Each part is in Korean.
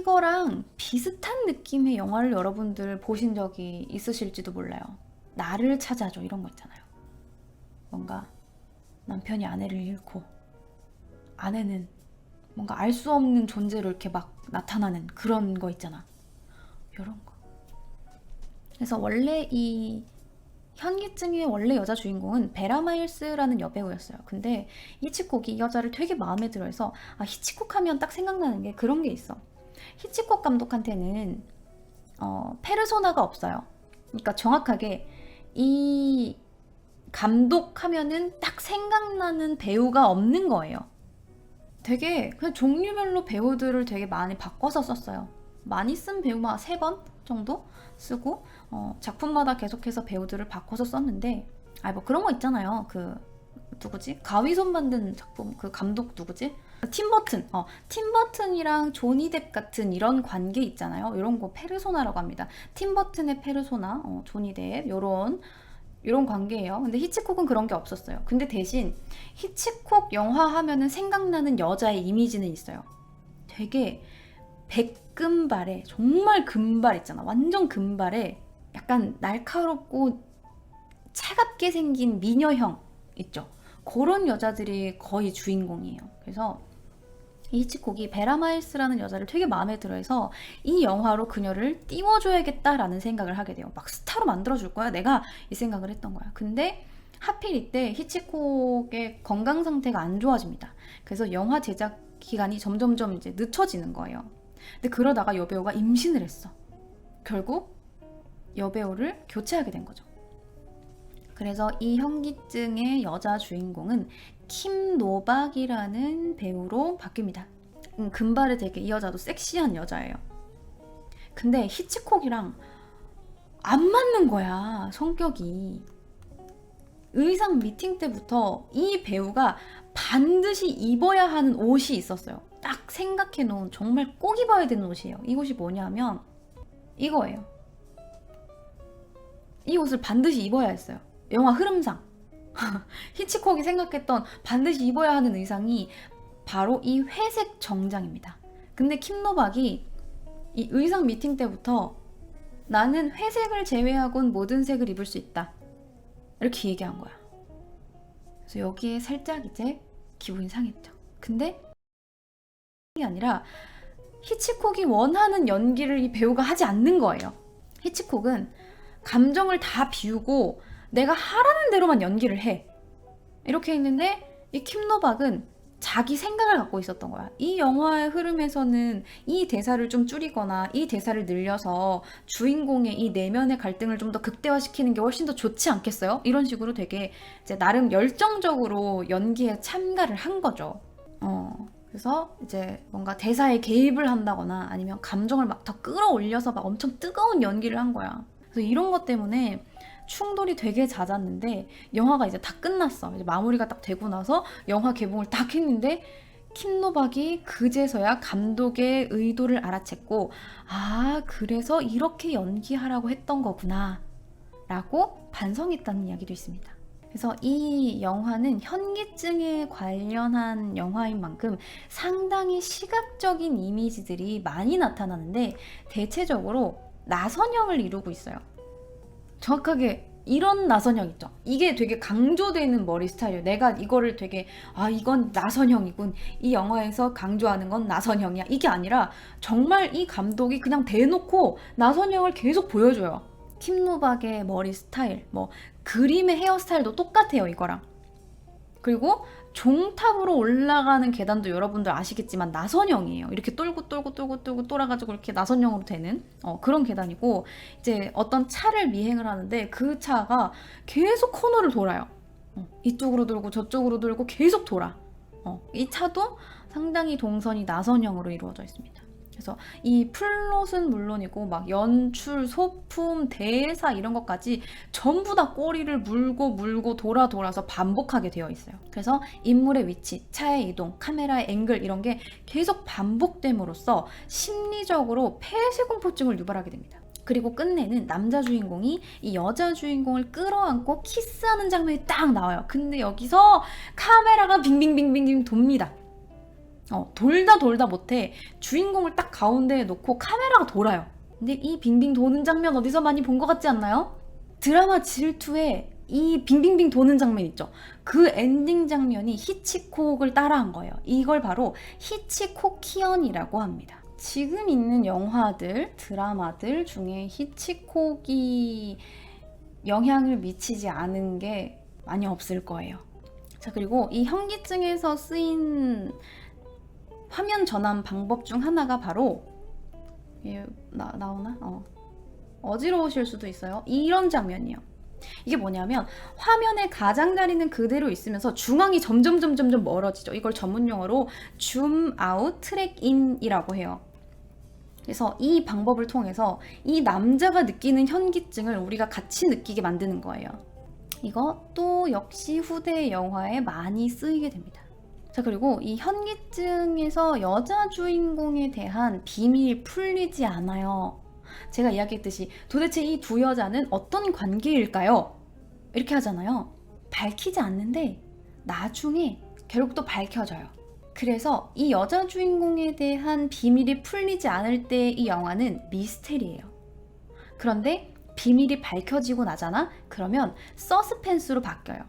이거랑 비슷한 느낌의 영화를 여러분들 보신 적이 있으실지도 몰라요. 나를 찾아줘 이런 거 있잖아요. 뭔가 남편이 아내를 잃고 아내는 뭔가 알 수 없는 존재로 이렇게 막 나타나는 그런 거 있잖아. 이런 거. 그래서 원래 이 현기증의 원래 여자 주인공은 베라 마일스라는 여배우였어요. 근데 히치콕이 이 여자를 되게 마음에 들어해서 히치콕 하면 딱 생각나는 게 그런 게 있어. 히치콕 감독한테는 페르소나가 없어요. 그러니까 정확하게 이 감독하면은 딱 생각나는 배우가 없는 거예요. 되게 그냥 종류별로 배우들을 되게 많이 바꿔서 썼어요. 많이 쓴 배우만 3번 정도 쓰고 작품마다 계속해서 배우들을 바꿔서 썼는데 뭐 그런 거 있잖아요. 그 누구지? 가위손 만든 작품 그 감독 누구지? 팀 버튼. 팀 버튼이랑 조니 뎁 같은 이런 관계 있잖아요. 이런 거 페르소나라고 합니다. 팀 버튼의 페르소나, 조니 뎁 이런 관계예요. 근데 히치콕은 그런 게 없었어요. 근데 대신 히치콕 영화 하면은 생각나는 여자의 이미지는 있어요. 되게 백금발에 정말 금발 있잖아. 완전 금발에 약간 날카롭고 차갑게 생긴 미녀형 있죠. 그런 여자들이 거의 주인공이에요. 그래서 히치콕이 베라 마일스라는 여자를 되게 마음에 들어해서 이 영화로 그녀를 띄워줘야겠다라는 생각을 하게 돼요. 막 스타로 만들어줄 거야? 내가 이 생각을 했던 거야. 근데 하필 이때 히치콕의 건강 상태가 안 좋아집니다. 그래서 영화 제작 기간이 점점점 이제 늦춰지는 거예요. 근데 그러다가 여배우가 임신을 했어. 결국 여배우를 교체하게 된 거죠. 그래서 이 현기증의 여자 주인공은 킴 노박이라는 배우로 바뀝니다. 금발에 되게 이 여자도 섹시한 여자예요. 근데 히치콕이랑 안 맞는 거야, 성격이. 의상 미팅 때부터 이 배우가 반드시 입어야 하는 옷이 있었어요. 딱 생각해 놓은 정말 꼭 입어야 되는 옷이에요. 이 옷이 뭐냐면 이거예요. 이 옷을 반드시 입어야 했어요. 영화 흐름상. 히치콕이 생각했던 반드시 입어야 하는 의상이 바로 이 회색 정장입니다. 근데 킴 노박이 이 의상 미팅 때부터 나는 회색을 제외하고는 모든 색을 입을 수 있다. 이렇게 얘기한 거야. 그래서 여기에 살짝 이제 기분이 상했죠. 근데 이게 아니라 히치콕이 원하는 연기를 이 배우가 하지 않는 거예요. 히치콕은 감정을 다 비우고 내가 하라는 대로만 연기를 해. 이렇게 했는데 이 킴 노박은 자기 생각을 갖고 있었던 거야. 이 영화의 흐름에서는 이 대사를 좀 줄이거나 이 대사를 늘려서 주인공의 이 내면의 갈등을 좀 더 극대화시키는 게 훨씬 더 좋지 않겠어요? 이런 식으로 되게 이제 나름 열정적으로 연기에 참가를 한 거죠. 그래서 이제 뭔가 대사에 개입을 한다거나 아니면 감정을 막 더 끌어올려서 막 엄청 뜨거운 연기를 한 거야. 그래서 이런 것 때문에 충돌이 되게 잦았는데 영화가 이제 다 끝났어. 이제 마무리가 딱 되고 나서 영화 개봉을 딱 했는데 킴 노박이 그제서야 감독의 의도를 알아챘고 그래서 이렇게 연기하라고 했던 거구나 라고 반성했다는 이야기도 있습니다. 그래서 이 영화는 현기증에 관련한 영화인 만큼 상당히 시각적인 이미지들이 많이 나타나는데 대체적으로 나선형을 이루고 있어요. 정확하게 이런 나선형 있죠. 이게 되게 강조되는 머리 스타일이에요. 내가 이거를 되게 이건 나선형이군. 이 영화에서 강조하는 건 나선형이야. 이게 아니라 정말 이 감독이 그냥 대놓고 나선형을 계속 보여줘요. 킴 노박의 머리 스타일, 뭐 그림의 헤어스타일도 똑같아요, 이거랑. 그리고 종탑으로 올라가는 계단도 여러분들 아시겠지만 나선형이에요. 이렇게 똘고 돌아가지고 이렇게 나선형으로 되는 그런 계단이고, 이제 어떤 차를 미행을 하는데 그 차가 계속 코너를 돌아요. 이쪽으로 돌고 저쪽으로 돌고 계속 돌아. 이 차도 상당히 동선이 나선형으로 이루어져 있습니다. 그래서 이 플롯은 물론이고 막 연출, 소품, 대사 이런 것까지 전부 다 꼬리를 물고 돌아서 반복하게 되어 있어요. 그래서 인물의 위치, 차의 이동, 카메라의 앵글 이런 게 계속 반복됨으로써 심리적으로 폐쇄공포증을 유발하게 됩니다. 그리고 끝내는 남자 주인공이 이 여자 주인공을 끌어안고 키스하는 장면이 딱 나와요. 근데 여기서 카메라가 빙빙빙빙 돕니다. 돌다 못해 주인공을 딱 가운데에 놓고 카메라가 돌아요. 근데 이 빙빙 도는 장면 어디서 많이 본 것 같지 않나요? 드라마 질투에 이 빙빙빙 도는 장면 있죠. 그 엔딩 장면이 히치콕을 따라한 거예요. 이걸 바로 히치코키언이라고 합니다. 지금 있는 영화들, 드라마들 중에 히치콕이 영향을 미치지 않은 게 많이 없을 거예요. 자, 그리고 이 현기증에서 쓰인 화면 전환 방법 중 하나가 바로 나오나? 어지러우실 수도 있어요. 이런 장면이요. 이게 뭐냐면 화면의 가장자리는 그대로 있으면서 중앙이 점점 멀어지죠. 이걸 전문 용어로 줌 아웃 트랙 인이라고 해요. 그래서 이 방법을 통해서 이 남자가 느끼는 현기증을 우리가 같이 느끼게 만드는 거예요. 이것도 역시 후대 영화에 많이 쓰이게 됩니다. 자, 그리고 이 현기증에서 여자 주인공에 대한 비밀이 풀리지 않아요. 제가 이야기했듯이 도대체 이 두 여자는 어떤 관계일까요? 이렇게 하잖아요. 밝히지 않는데 나중에 결국 또 밝혀져요. 그래서 이 여자 주인공에 대한 비밀이 풀리지 않을 때 이 영화는 미스테리예요. 그런데 비밀이 밝혀지고 나잖아? 그러면 서스펜스로 바뀌어요.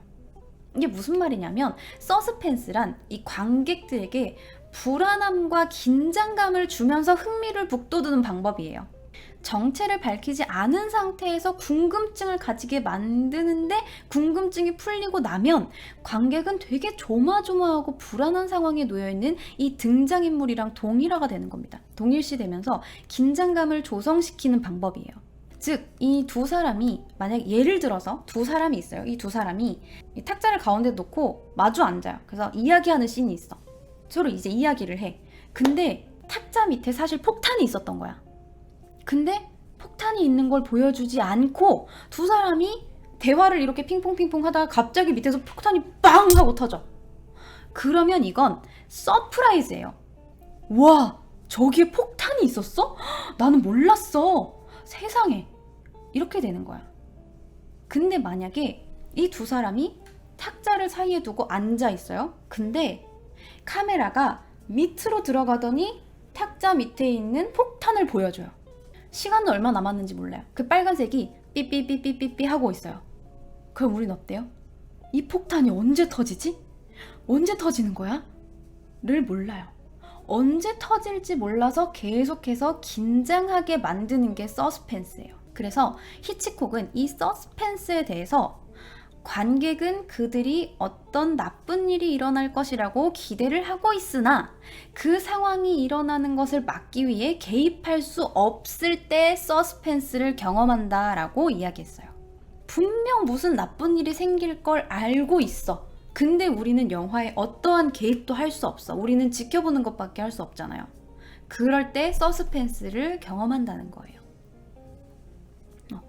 이게 무슨 말이냐면 서스펜스란 이 관객들에게 불안함과 긴장감을 주면서 흥미를 북돋우는 방법이에요. 정체를 밝히지 않은 상태에서 궁금증을 가지게 만드는데 궁금증이 풀리고 나면 관객은 되게 조마조마하고 불안한 상황에 놓여있는 이 등장인물이랑 동일화가 되는 겁니다. 동일시되면서 긴장감을 조성시키는 방법이에요. 즉, 이 두 사람이 만약 예를 들어서 두 사람이 있어요. 이 두 사람이 이 탁자를 가운데 놓고 마주 앉아요. 그래서 이야기하는 씬이 있어. 서로 이제 이야기를 해. 근데 탁자 밑에 사실 폭탄이 있었던 거야. 근데 폭탄이 있는 걸 보여주지 않고 두 사람이 대화를 이렇게 핑퐁핑퐁 하다가 갑자기 밑에서 폭탄이 빵 하고 터져. 그러면 이건 서프라이즈예요. 와, 저기에 폭탄이 있었어? 나는 몰랐어. 세상에. 이렇게 되는 거야. 근데 만약에 이 두 사람이 탁자를 사이에 두고 앉아 있어요. 근데 카메라가 밑으로 들어가더니 탁자 밑에 있는 폭탄을 보여줘요. 시간은 얼마 남았는지 몰라요. 그 빨간색이 삐삐삐삐삐삐 하고 있어요. 그럼 우린 어때요? 이 폭탄이 언제 터지지? 언제 터지는 거야? 를 몰라요. 언제 터질지 몰라서 계속해서 긴장하게 만드는 게 서스펜스예요. 그래서 히치콕은 이 서스펜스에 대해서 관객은 그들이 어떤 나쁜 일이 일어날 것이라고 기대를 하고 있으나 그 상황이 일어나는 것을 막기 위해 개입할 수 없을 때 서스펜스를 경험한다라고 이야기했어요. 분명 무슨 나쁜 일이 생길 걸 알고 있어. 근데 우리는 영화에 어떠한 개입도 할 수 없어. 우리는 지켜보는 것밖에 할 수 없잖아요. 그럴 때 서스펜스를 경험한다는 거예요.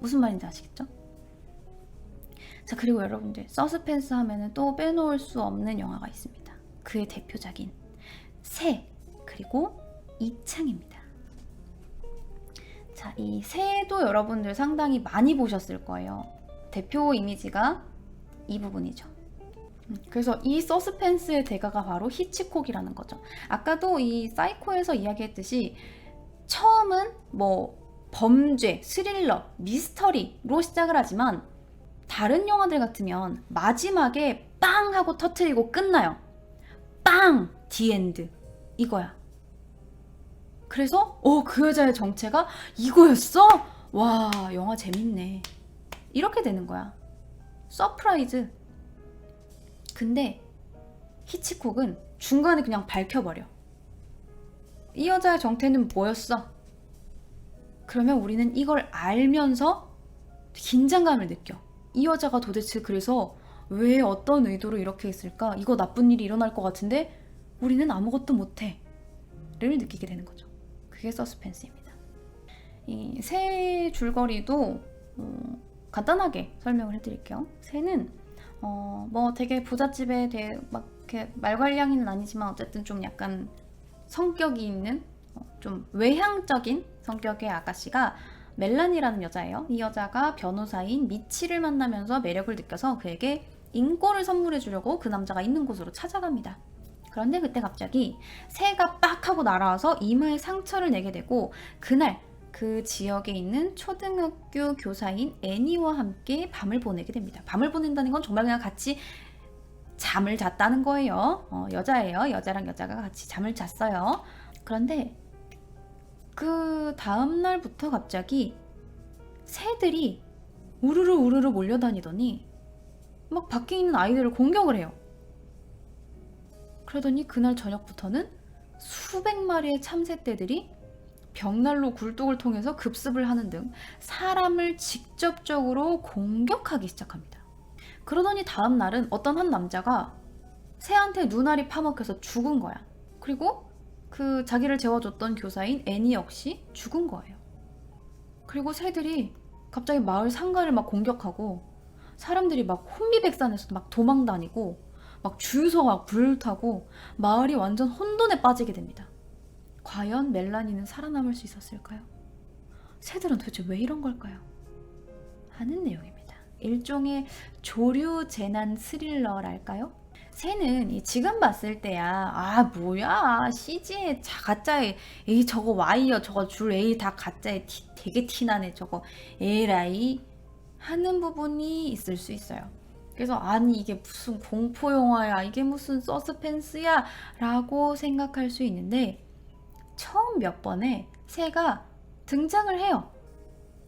무슨 말인지 아시겠죠? 자, 그리고 여러분들 서스펜스 하면은 또 빼놓을 수 없는 영화가 있습니다. 그의 대표작인 새, 그리고 이창입니다. 자, 이 새도 여러분들 상당히 많이 보셨을 거예요. 대표 이미지가 이 부분이죠. 그래서 이 서스펜스의 대가가 바로 히치콕이라는 거죠. 아까도 이 사이코에서 이야기했듯이 처음은 뭐 범죄, 스릴러, 미스터리로 시작을 하지만 다른 영화들 같으면 마지막에 빵 하고 터트리고 끝나요. 빵! 디엔드. 이거야. 그래서 그 여자의 정체가 이거였어? 와, 영화 재밌네. 이렇게 되는 거야. 서프라이즈. 근데 히치콕은 중간에 그냥 밝혀버려. 이 여자의 정체는 뭐였어? 그러면 우리는 이걸 알면서 긴장감을 느껴. 이 여자가 도대체 그래서 왜 어떤 의도로 이렇게 했을까? 이거 나쁜 일이 일어날 것 같은데 우리는 아무것도 못해 를 느끼게 되는 거죠. 그게 서스펜스입니다. 이 새 줄거리도 간단하게 설명을 해드릴게요. 새는 뭐 되게 부잣집에 막 이렇게 말괄량이는 아니지만 어쨌든 좀 약간 성격이 있는 좀 외향적인 성격의 아가씨가 멜란이라는 여자예요. 이 여자가 변호사인 미치를 만나면서 매력을 느껴서 그에게 인권을 선물해 주려고 그 남자가 있는 곳으로 찾아갑니다. 그런데 그때 갑자기 새가 빡 하고 날아와서 이마에 상처를 내게 되고 그날 그 지역에 있는 초등학교 교사인 애니와 함께 밤을 보내게 됩니다. 밤을 보낸다는 건 정말 그냥 같이 잠을 잤다는 거예요. 여자예요. 여자랑 여자가 같이 잠을 잤어요. 그런데 그 다음 날부터 갑자기 새들이 우르르 우르르 몰려다니더니 막 밖에 있는 아이들을 공격을 해요. 그러더니 그날 저녁부터는 수백 마리의 참새떼들이 벽난로 굴뚝을 통해서 급습을 하는 등 사람을 직접적으로 공격하기 시작합니다. 그러더니 다음 날은 어떤 한 남자가 새한테 눈알이 파먹혀서 죽은 거야. 그리고 그 자기를 재워줬던 교사인 애니 역시 죽은 거예요. 그리고 새들이 갑자기 마을 상가를 막 공격하고 사람들이 막 혼비백산해서 막 도망다니고 막 주유소 막 불타고 마을이 완전 혼돈에 빠지게 됩니다. 과연 멜라니는 살아남을 수 있었을까요? 새들은 도대체 왜 이런 걸까요? 하는 내용입니다. 일종의 조류 재난 스릴러랄까요? 새는 지금 봤을 때야 뭐야 CG에 가짜에 에이 저거 와이어 저거 줄 에이 다 가짜에 되게 티나네 저거 에라이 하는 부분이 있을 수 있어요. 그래서 아니 이게 무슨 공포 영화야 이게 무슨 서스펜스야 라고 생각할 수 있는데 처음 몇 번에 새가 등장을 해요.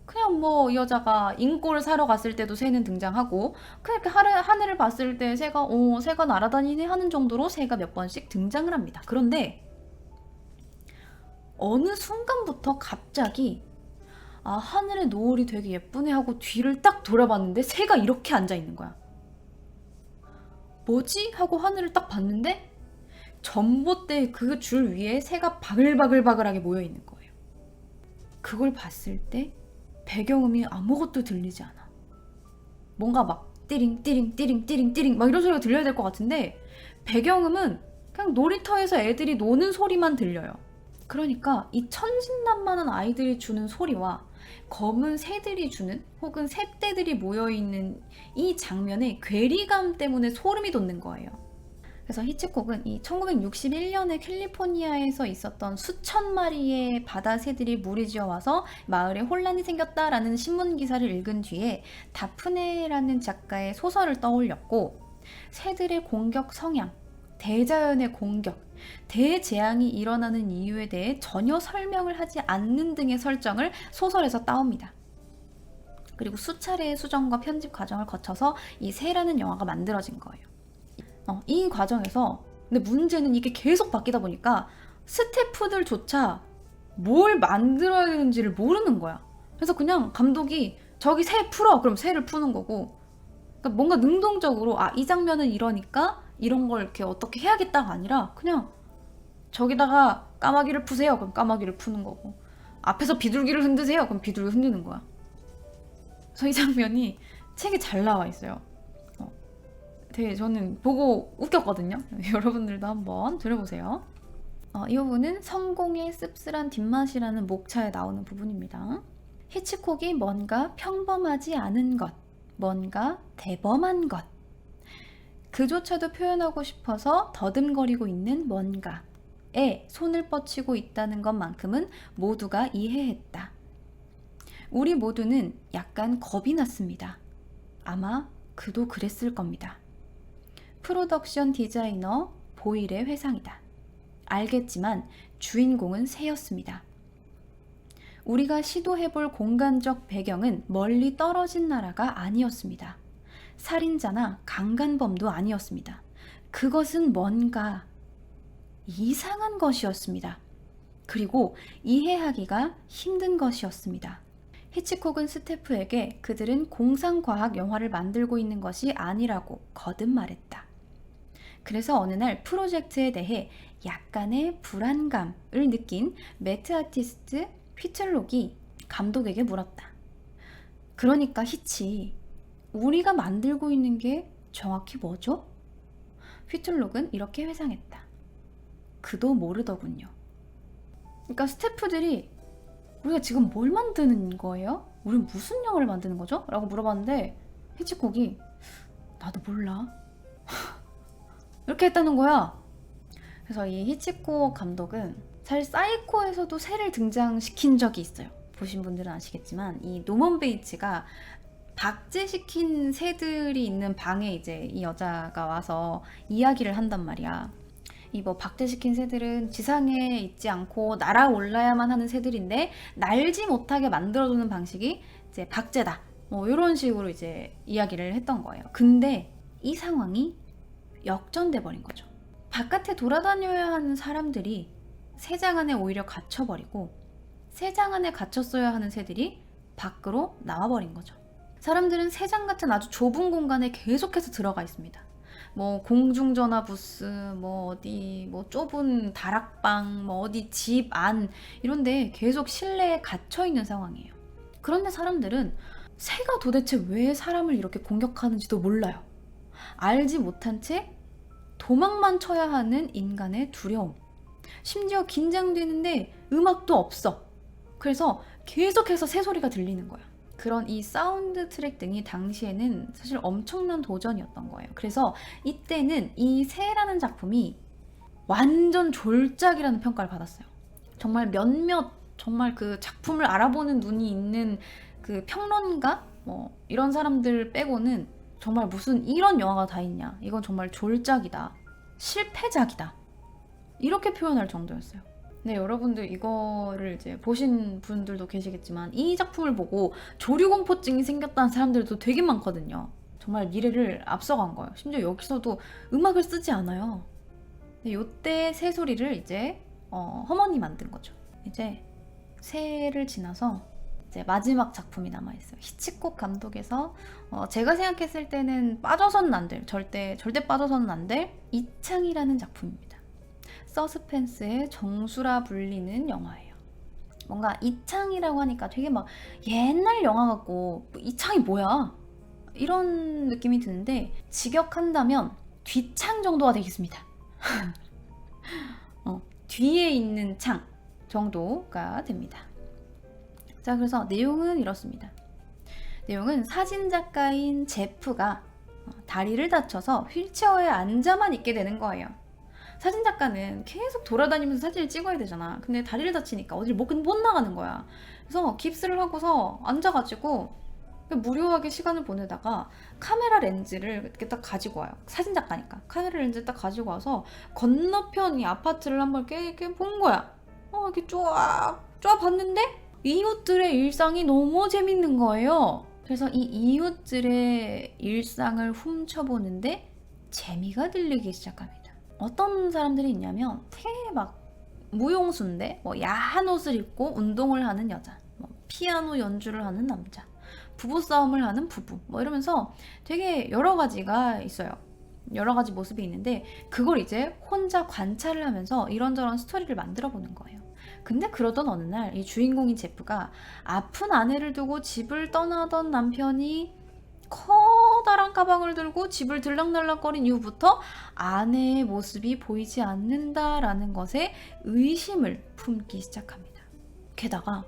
그냥 뭐 여자가 인꼬를 사러 갔을 때도 새는 등장하고 그냥 이렇게 하늘을 봤을 때 새가 날아다니네 하는 정도로 새가 몇 번씩 등장을 합니다. 그런데 어느 순간부터 갑자기 하늘의 노을이 되게 예쁘네 하고 뒤를 딱 돌아봤는데 새가 이렇게 앉아있는 거야. 뭐지? 하고 하늘을 딱 봤는데 전봇대 그 줄 위에 새가 바글바글바글하게 모여있는 거예요. 그걸 봤을 때 배경음이 아무것도 들리지 않아. 뭔가 막 띠링 띠링 띠링 띠링 띠링 막 이런 소리가 들려야 될 것 같은데 배경음은 그냥 놀이터에서 애들이 노는 소리만 들려요. 그러니까 이 천진난만한 아이들이 주는 소리와 검은 새들이 주는 혹은 새떼들이 모여있는 이 장면의 괴리감 때문에 소름이 돋는 거예요. 그래서 히치콕은 이 1961년에 캘리포니아에서 있었던 수천 마리의 바다 새들이 무리지어 와서 마을에 혼란이 생겼다라는 신문 기사를 읽은 뒤에 다프네라는 작가의 소설을 떠올렸고 새들의 공격 성향, 대자연의 공격, 대재앙이 일어나는 이유에 대해 전혀 설명을 하지 않는 등의 설정을 소설에서 따옵니다. 그리고 수차례의 수정과 편집 과정을 거쳐서 이 새라는 영화가 만들어진 거예요. 이 과정에서 근데 문제는 이게 계속 바뀌다 보니까 스태프들조차 뭘 만들어야 되는지를 모르는 거야. 그래서 그냥 감독이 저기 새 풀어! 그럼 새를 푸는 거고 그러니까 뭔가 능동적으로 이 장면은 이러니까 이런 걸 이렇게 어떻게 해야겠다가 아니라 그냥 저기다가 까마귀를 푸세요. 그럼 까마귀를 푸는 거고 앞에서 비둘기를 흔드세요. 그럼 비둘기 흔드는 거야. 그래서 이 장면이 책에 잘 나와 있어요. 되게 저는 보고 웃겼거든요. 여러분들도 한번 들어보세요. 이 부분은 성공의 씁쓸한 뒷맛이라는 목차에 나오는 부분입니다. 히치콕이 뭔가 평범하지 않은 것, 뭔가 대범한 것, 그조차도 표현하고 싶어서 더듬거리고 있는 뭔가에 손을 뻗치고 있다는 것만큼은 모두가 이해했다. 우리 모두는 약간 겁이 났습니다. 아마 그도 그랬을 겁니다. 프로덕션 디자이너 보일의 회상이다. 알겠지만 주인공은 새였습니다. 우리가 시도해볼 공간적 배경은 멀리 떨어진 나라가 아니었습니다. 살인자나 강간범도 아니었습니다. 그것은 뭔가 이상한 것이었습니다. 그리고 이해하기가 힘든 것이었습니다. 히치콕은 스태프에게 그들은 공상과학 영화를 만들고 있는 것이 아니라고 거듭 말했다. 그래서 어느 날 프로젝트에 대해 약간의 불안감을 느낀 매트 아티스트 휘틀록이 감독에게 물었다. 그러니까 히치, 우리가 만들고 있는 게 정확히 뭐죠? 휘틀록은 이렇게 회상했다. 그도 모르더군요. 그러니까 스태프들이 우리가 지금 뭘 만드는 거예요? 우린 무슨 영화를 만드는 거죠? 라고 물어봤는데 히치콕이 나도 몰라 이렇게 했다는 거야. 그래서 이 히치콕 감독은 사실 사이코에서도 새를 등장시킨 적이 있어요. 보신 분들은 아시겠지만 이 노먼 베이츠가 박제시킨 새들이 있는 방에 이제 이 여자가 와서 이야기를 한단 말이야. 이 뭐 박제시킨 새들은 지상에 있지 않고 날아올라야만 하는 새들인데 날지 못하게 만들어주는 방식이 이제 박제다. 뭐 이런 식으로 이제 이야기를 했던 거예요. 근데 이 상황이 역전돼 버린 거죠. 바깥에 돌아다녀야 하는 사람들이 새장 안에 오히려 갇혀버리고 새장 안에 갇혔어야 하는 새들이 밖으로 나와버린 거죠. 사람들은 새장 같은 아주 좁은 공간에 계속해서 들어가 있습니다. 뭐 공중전화 부스, 뭐 어디 뭐 좁은 다락방, 뭐 어디 집 안 이런데 계속 실내에 갇혀 있는 상황이에요. 그런데 사람들은 새가 도대체 왜 사람을 이렇게 공격하는지도 몰라요. 알지 못한 채 도망만 쳐야 하는 인간의 두려움. 심지어 긴장되는데 음악도 없어. 그래서 계속해서 새소리가 들리는 거야. 그런 이 사운드 트랙 등이 당시에는 사실 엄청난 도전이었던 거예요. 그래서 이때는 이 새라는 작품이 완전 졸작이라는 평가를 받았어요. 정말 몇몇 정말 그 작품을 알아보는 눈이 있는 그 평론가 뭐 이런 사람들 빼고는 정말 무슨 이런 영화가 다 있냐. 이건 정말 졸작이다. 실패작이다. 이렇게 표현할 정도였어요. 네, 여러분들 이거를 이제 보신 분들도 계시겠지만 이 작품을 보고 조류공포증이 생겼다는 사람들도 되게 많거든요. 정말 미래를 앞서간 거예요. 심지어 여기서도 음악을 쓰지 않아요. 네, 요때 새소리를 이제 허먼이 만든 거죠. 이제 새해를 지나서 이제 마지막 작품이 남아있어요. 히치콕 감독에서 제가 생각했을 때는 빠져서는 안 될, 절대 빠져서는 안 될 이창이라는 작품입니다. 서스펜스의 정수라 불리는 영화예요. 뭔가 이창이라고 하니까 되게 막 옛날 영화 같고 이창이 뭐야? 이런 느낌이 드는데 직역한다면 뒤창 정도가 되겠습니다. 뒤에 있는 창 정도가 됩니다. 자, 그래서 내용은 이렇습니다. 내용은 사진작가인 제프가 다리를 다쳐서 휠체어에 앉아만 있게 되는 거예요. 사진작가는 계속 돌아다니면서 사진을 찍어야 되잖아. 근데 다리를 다치니까 어딜 못 나가는 거야. 그래서 깁스를 하고서 앉아가지고 무료하게 시간을 보내다가 카메라 렌즈를 이렇게 딱 가지고 와요. 사진작가니까. 카메라 렌즈 딱 가지고 와서 건너편 이 아파트를 한번 이렇게 본 거야. 이렇게 쫙 봤는데 이웃들의 일상이 너무 재밌는 거예요. 그래서 이 이웃들의 일상을 훔쳐보는데 재미가 들리기 시작합니다. 어떤 사람들이 있냐면 되게 막 무용수인데 뭐 야한 옷을 입고 운동을 하는 여자, 뭐 피아노 연주를 하는 남자, 부부싸움을 하는 부부, 뭐 이러면서 되게 여러 가지가 있어요. 여러 가지 모습이 있는데 그걸 이제 혼자 관찰을 하면서 이런저런 스토리를 만들어 보는 거예요. 근데 그러던 어느 날 이 주인공인 제프가 아픈 아내를 두고 집을 떠나던 남편이 커다란 가방을 들고 집을 들락날락거린 이후부터 아내의 모습이 보이지 않는다라는 것에 의심을 품기 시작합니다. 게다가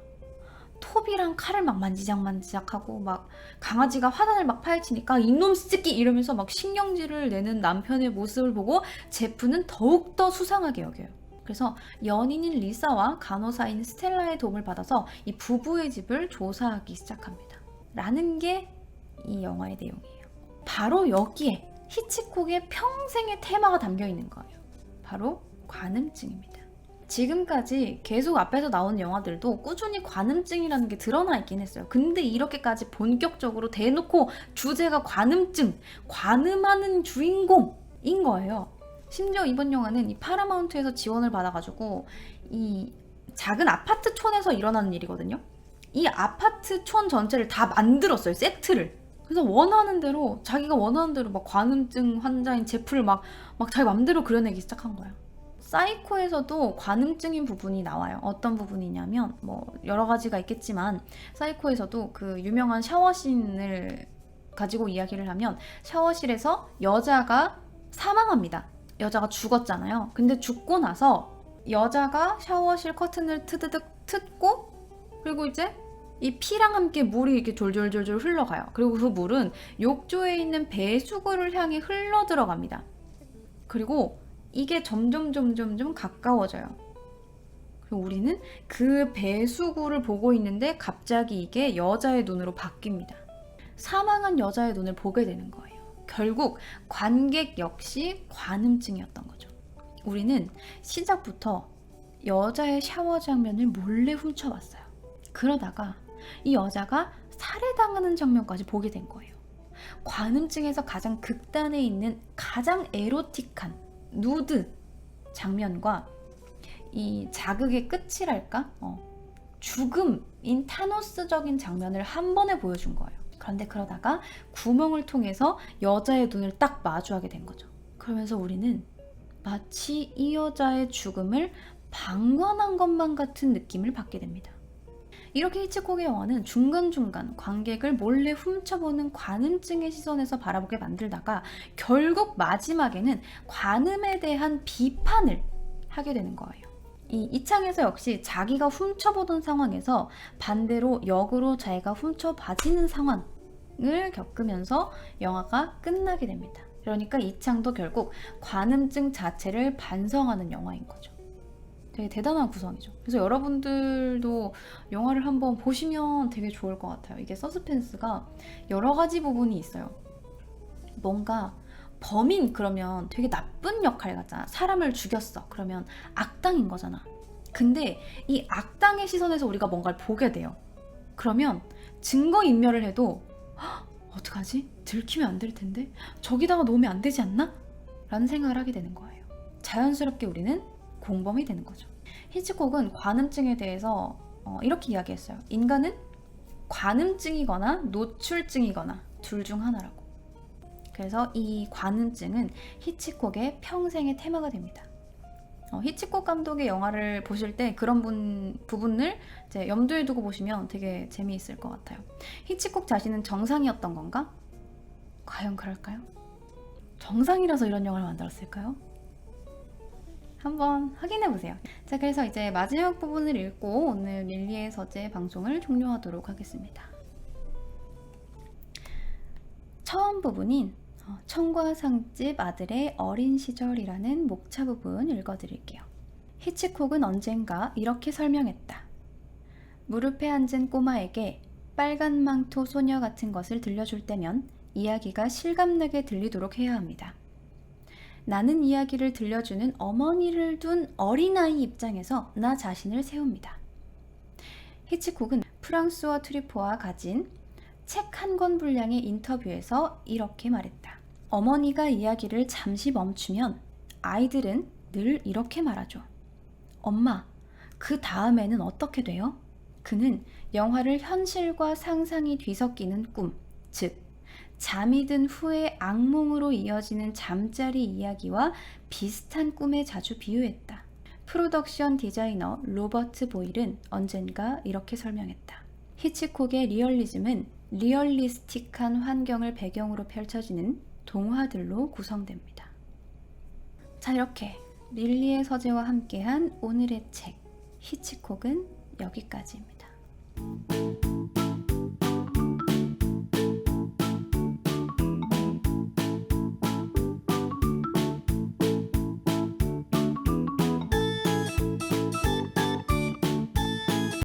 톱이랑 칼을 막 만지작만지작하고 막 강아지가 화단을 막 파헤치니까 이놈 새끼 이러면서 막 신경질을 내는 남편의 모습을 보고 제프는 더욱더 수상하게 여겨요. 그래서 연인인 리사와 간호사인 스텔라의 도움을 받아서 이 부부의 집을 조사하기 시작합니다. 라는 게 이 영화의 내용이에요. 바로 여기에 히치콕의 평생의 테마가 담겨 있는 거예요. 바로 관음증입니다. 지금까지 계속 앞에서 나온 영화들도 꾸준히 관음증이라는 게 드러나 있긴 했어요. 근데 이렇게까지 본격적으로 대놓고 주제가 관음증, 관음하는 주인공인 거예요. 심지어 이번 영화는 이 파라마운트에서 지원을 받아가지고 이 작은 아파트 촌에서 일어나는 일이거든요. 이 아파트 촌 전체를 다 만들었어요. 세트를. 그래서 자기가 원하는 대로 막 관음증 환자인 제프를 막 자기 맘대로 그려내기 시작한 거야. 사이코에서도 관음증인 부분이 나와요. 어떤 부분이냐면 뭐 여러 가지가 있겠지만 사이코에서도 그 유명한 샤워씬을 가지고 이야기를 하면 샤워실에서 여자가 사망합니다. 여자가 죽었잖아요. 근데 죽고 나서 여자가 샤워실 커튼을 트드득 트고 그리고 이제 이 피랑 함께 물이 이렇게 졸졸졸졸 흘러가요. 그리고 그 물은 욕조에 있는 배수구를 향해 흘러 들어갑니다. 그리고 이게 점점 가까워져요. 그리고 우리는 그 배수구를 보고 있는데 갑자기 이게 여자의 눈으로 바뀝니다. 사망한 여자의 눈을 보게 되는 거예요. 결국 관객 역시 관음증이었던 거죠. 우리는 시작부터 여자의 샤워 장면을 몰래 훔쳐봤어요. 그러다가 이 여자가 살해당하는 장면까지 보게 된 거예요. 관음증에서 가장 극단에 있는 가장 에로틱한 누드 장면과 이 자극의 끝이랄까? 죽음인 타노스적인 장면을 한 번에 보여준 거예요. 그런데 그러다가 구멍을 통해서 여자의 눈을 딱 마주하게 된 거죠. 그러면서 우리는 마치 이 여자의 죽음을 방관한 것만 같은 느낌을 받게 됩니다. 이렇게 히치콕의 영화는 중간중간 관객을 몰래 훔쳐보는 관음증의 시선에서 바라보게 만들다가 결국 마지막에는 관음에 대한 비판을 하게 되는 거예요. 이 창에서 역시 자기가 훔쳐보던 상황에서 반대로 역으로 자기가 훔쳐봐지는 상황을 겪으면서 영화가 끝나게 됩니다. 그러니까 이 창도 결국 관음증 자체를 반성하는 영화인 거죠. 되게 대단한 구성이죠. 그래서 여러분들도 영화를 한번 보시면 되게 좋을 것 같아요. 이게 서스펜스가 여러 가지 부분이 있어요. 뭔가 범인 그러면 되게 나쁜 역할 같잖아. 사람을 죽였어. 그러면 악당인 거잖아. 근데 이 악당의 시선에서 우리가 뭔가를 보게 돼요. 그러면 증거인멸을 해도 어떡하지? 들키면 안 될 텐데? 저기다가 놓으면 안 되지 않나? 라는 생각을 하게 되는 거예요. 자연스럽게 우리는 공범이 되는 거죠. 히치콕은 관음증에 대해서 이렇게 이야기했어요. 인간은 관음증이거나 노출증이거나 둘 중 하나라고. 그래서 이 관음증은 히치콕의 평생의 테마가 됩니다. 히치콕 감독의 영화를 보실 때 그런 부분을 이제 염두에 두고 보시면 되게 재미있을 것 같아요. 히치콕 자신은 정상이었던 건가? 과연 그럴까요? 정상이라서 이런 영화를 만들었을까요? 한번 확인해보세요. 자, 그래서 이제 마지막 부분을 읽고 오늘 릴리의 서재 방송을 종료하도록 하겠습니다. 처음 부분인 청과상집 아들의 어린 시절이라는 목차 부분 읽어드릴게요. 히치콕은 언젠가 이렇게 설명했다. 무릎에 앉은 꼬마에게 빨간 망토 소녀 같은 것을 들려줄 때면 이야기가 실감나게 들리도록 해야 합니다. 나는 이야기를 들려주는 어머니를 둔 어린아이 입장에서 나 자신을 세웁니다. 히치콕은 프랑스어 트리포와 가진 책 한 권 분량의 인터뷰에서 이렇게 말했다. 어머니가 이야기를 잠시 멈추면 아이들은 늘 이렇게 말하죠. 엄마, 그 다음에는 어떻게 돼요? 그는 영화를 현실과 상상이 뒤섞이는 꿈, 즉 잠이 든 후에 악몽으로 이어지는 잠자리 이야기와 비슷한 꿈에 자주 비유했다. 프로덕션 디자이너 로버트 보일은 언젠가 이렇게 설명했다. 히치콕의 리얼리즘은 리얼리스틱한 환경을 배경으로 펼쳐지는 동화들로 구성됩니다. 자, 이렇게 릴리의 서재와 함께한 오늘의 책 히치콕은 여기까지입니다.